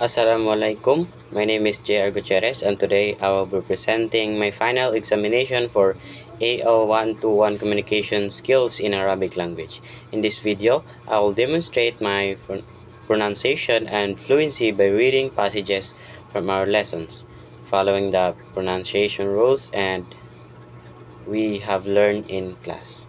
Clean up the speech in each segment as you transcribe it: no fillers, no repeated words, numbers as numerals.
Assalamualaikum. My name is J.R. Gutierrez, and today I will be presenting my final examination for AL121 Communication Skills in Arabic Language. In this video, I will demonstrate my pronunciation and fluency by reading passages from our lessons, following the pronunciation rules and we have learned in class.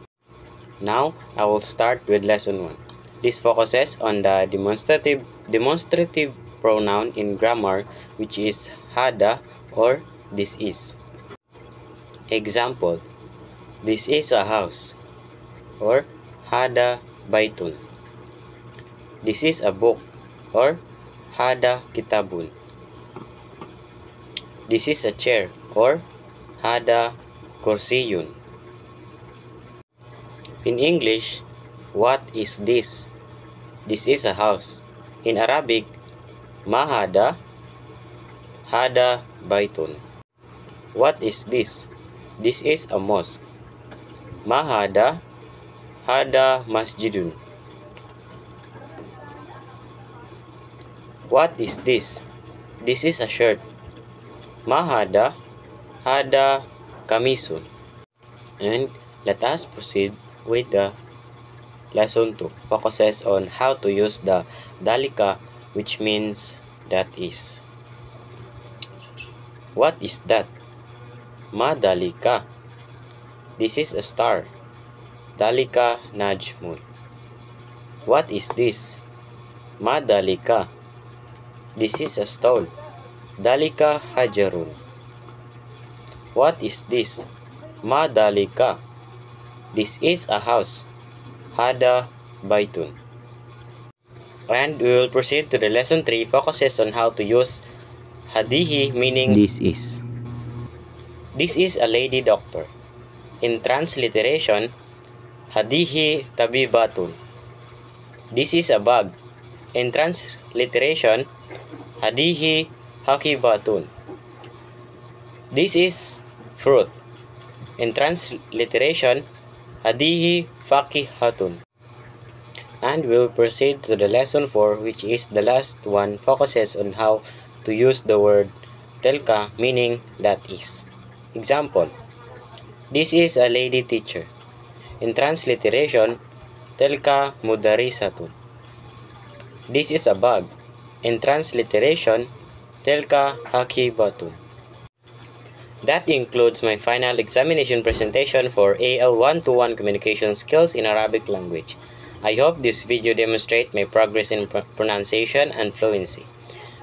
Now, I will start with lesson 1. This focuses on the demonstrative pronoun in grammar, which is hada or this is. Example: this is a house, or hada baitun. This is a book, or hada kitabun. This is a chair, or hada kursiyun. In English, what is this? This is a house. In Arabic, ma hada? Hada baitun. What is this? This is a mosque. Ma hada? Hada masjidun. What is this? This is a shirt. Ma hada? Hada kamisun. And let us proceed with the lesson 2. Focuses on how to use the dalika, which means that is. What is that? Ma dalika. This is a star. Dalika najmun. What is this? Ma dalika. This is a stone. Dalika hajarun. What is this? Ma dalika. This is a house. Hada baitun. And we will proceed to the lesson 3, focuses on how to use hadihi, meaning this is. This is a lady doctor. In transliteration, hadihi tabibatun. This is a bag. In transliteration, hadihi hakibatun. This is fruit. In transliteration, hadihi fakihatun. And we'll proceed to the lesson 4, which is the last one, focuses on how to use the word telka, meaning that is. Example: this is a lady teacher. In transliteration, telka mudarisatun. This is a bag. In transliteration, telka hakibatun. That includes my final examination presentation for AL121 Communication Skills in Arabic Language. I hope this video demonstrates my progress in pronunciation and fluency.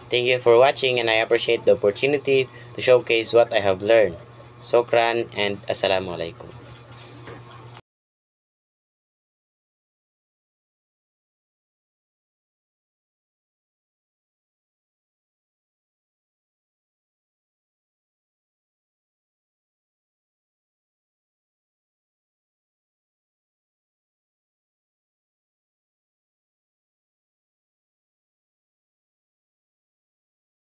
Thank you for watching, and I appreciate the opportunity to showcase what I have learned. Shukran and Assalamualaikum.